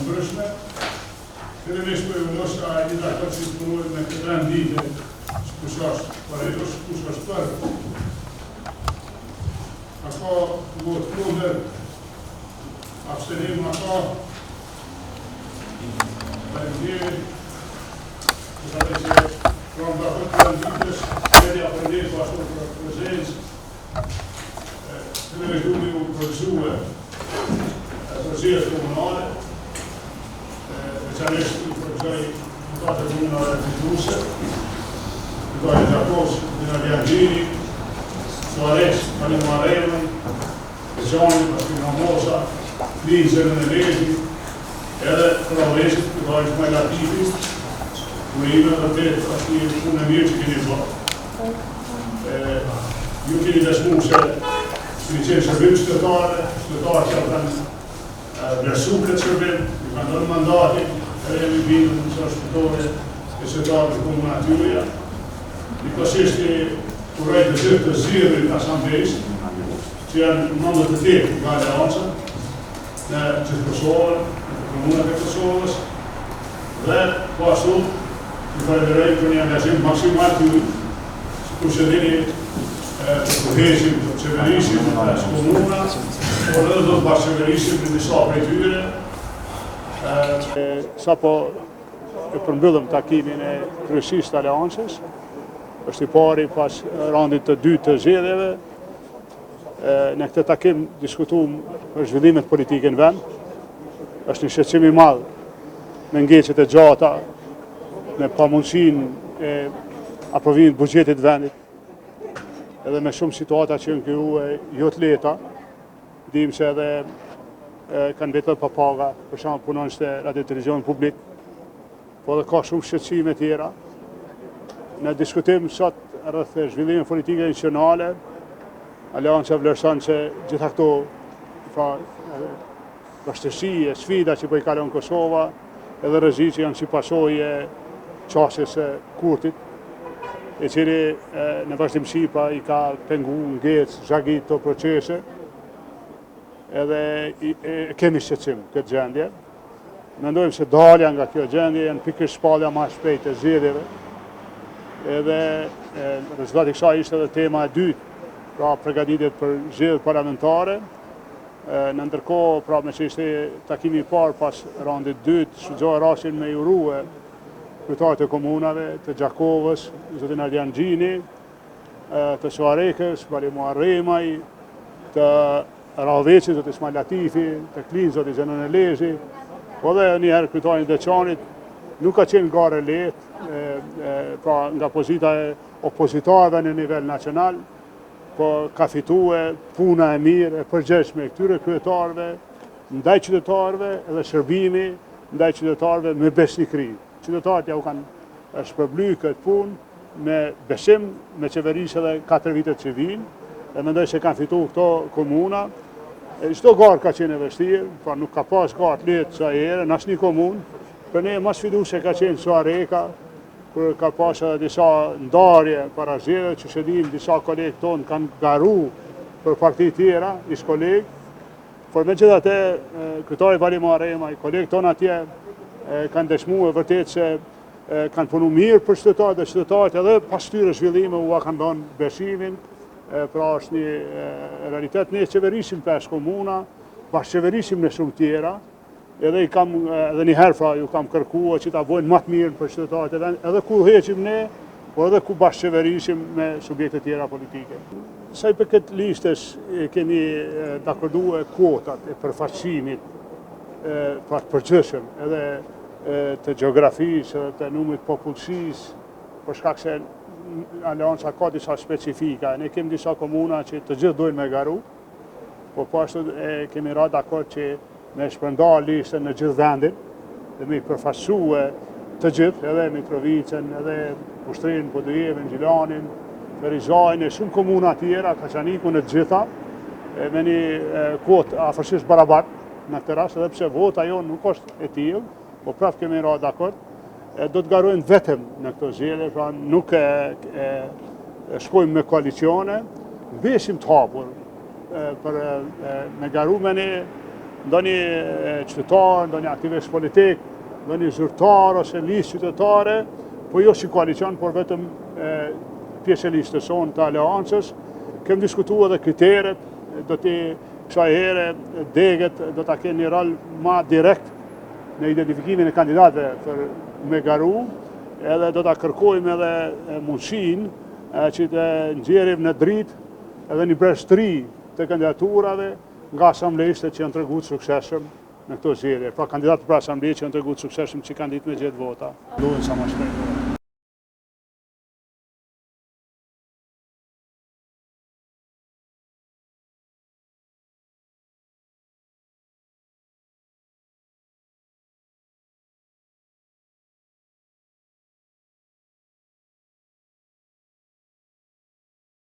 ndryshme. Fillimisht po ju mos ka një dakord që punojnë me këtë rendite, kush është për ajo, kush është për. Ako vot kundër, abstenim ako, përndjeri, përshate që kërëm dakord për renditës, media përndjeri po ashtu për prezencë, fillimisht du u përgëzue përzijet komunale, veçanërisht i përgjoj deputatët komunale fituse, deputatët Gjakos, Dinar Jangjini, Suarez, Kalim Maremën, Veçani, Pastina Mosa, Linzën e Lezi, edhe Kravlesit, deputatët Ismail Latifi, Urime dhe të është një punë e mirë që keni bërë. Ju keni besmu se si qenë shërbim qytetarë që kanë vlerësu këtë shërbim, ju kanë dhënë mandatin, edhe jemi bindur në qërë shpëtore e qytetarë të komuna tyreja. Njëkohësisht i uroj të gjithë të zirën të asamblejës, që janë nëndët të tekë nga aleanca, në gjithë Kosovën, në komunat e Kosovës, dhe po ashtu, i falenderoj për një angazhim maksimal të ku që dini të përheqim, të qeverisim në komuna, por edhe do të bashkëqeverisim në disa prej tyre. Sa po e përmbyllëm takimin e kryesisë të aleancës, është i pari pas randit të dytë të zgjedhjeve. Në këtë takim diskutuam për zhvillimet politike në vend. Është një shqetësim i madh me ngecjet e gjata, me pamundësinë e aprovimit buxhetit vendit, edhe me shumë situata që janë krijuar jo të lehta. Dim se edhe kanë vetë pa paga, për shembull punon në radio televizion publik, por edhe ka shumë shqetësime tjera. Në diskutim sot rreth zhvillimit politike nacionale, Aleanca vlerëson se gjitha këto vështirësi e sfida që po i kalon Kosova, edhe rreziqe janë si pasojë e qasjes së Kurtit, e cili në vazhdimsi pa i ka pengu ngecë, zhagit të procese, edhe kemi shqetësim këtë gjendje. Mendojmë se dalja nga kjo gjendje janë pikërisht shpallja më e shpejtë e zgjedhjeve, edhe rezultati i kësaj ishte edhe tema e dytë, pra përgatitjet për zgjedhjet parlamentare. Në ndërkohë, pra me që ishte takimi i parë pas randit dytë, shfrytëzoi rastin me urue kryetarët e komunave, të Gjakovës, zotin Ardian Gjini, të Suarekës, Kalim Maremaj, të Radhecit, zotin Ismail Latifi, të Klinz, zotin Zenon Elezi, po dhe njëherë kryetarin Deçanit. Nuk ka qenë gare lehtë, pra nga pozita e opozitarëve në nivel nacional, po ka fitue puna e mirë e përgjegjshme e këtyre kryetarëve ndaj qytetarëve edhe shërbimi ndaj qytetarëve me besnikëri. Qytetarët ja u kanë shpërbly këtë punë me besim, me qeverisë edhe 4 vitet që vinë, dhe mendoj se kanë fituar këto komuna. Çdo garë ka qenë e vështirë, pra nuk ka pas garë të lehtë sa herë në asnjë komunë. Për ne më sfiduese ka qenë Suareka, kur ka pas edhe disa ndarje para zgjedhjeve, që shëdim disa kolegë tonë kanë garu për parti tjera, ish kolegë, por megjithatë kryetari Kalim Maremaj, kolegë tonë atje kanë dëshmuar vërtet se kanë punu mirë për qytetarët dhe qytetarët edhe pas tyre zhvillime u kanë dhënë besimin, pra është një realitet. Ne qeverisim 5 komuna, bashkëqeverisim në shumë tjera, edhe një herë fra ju kam kërkuar që ta bojnë më të mirë për qytetarët e vendit, edhe ku heqim ne, por edhe ku bashkëqeverisim me subjekte tjera politike. Sa i përket listës kemi dakorduar kuotat e përfaqësimit pra të përgjithshëm, edhe të gjeografisë, edhe të numrit popullsisë, për shkak se Aleanca ka disa specifika. Ne kemi disa komuna që të gjithë dojnë me garu, por po ashtu kemi ra dakord që me shpërnda listën në gjithë vendin, dhe me i përfaqësue të gjithë, edhe Mitrovicën, edhe Pushtrinë, Podujevën, Gjilanin, Ferizajin e shumë komuna tjera, Kaçaniku në të gjitha, me një kuotë afërsisht barabartë në këtë rast, edhe pse vota jonë nuk është e tillë, po prapë kemi ra dakord, do të garojnë vetëm në këto zgjedhje, pra nuk shkojmë me koalicione, besim të hapur për me garu me ne ndonjë qytetar, ndonjë aktivist politik, ndonjë zyrtar ose listë qytetare, po jo si koalicion, por vetëm pjesë e listës sonë të aleancës. Kemë diskutuar edhe kriteret, do t'i kësaj here degët do t'a kenë një rol ma direkt në identifikimin e kandidatëve për me garu, edhe do t'a kërkojmë edhe mundësinë që të nxjerrim në dritë edhe një breztëri të kandidaturave nga asamblejistët që janë tregu të suksesshëm në këto zgjedhje. Pra kandidatë për asamblejë që janë tregu të suksesshëm që kanë ditë me gjetë vota. Duhen sa më shpejt.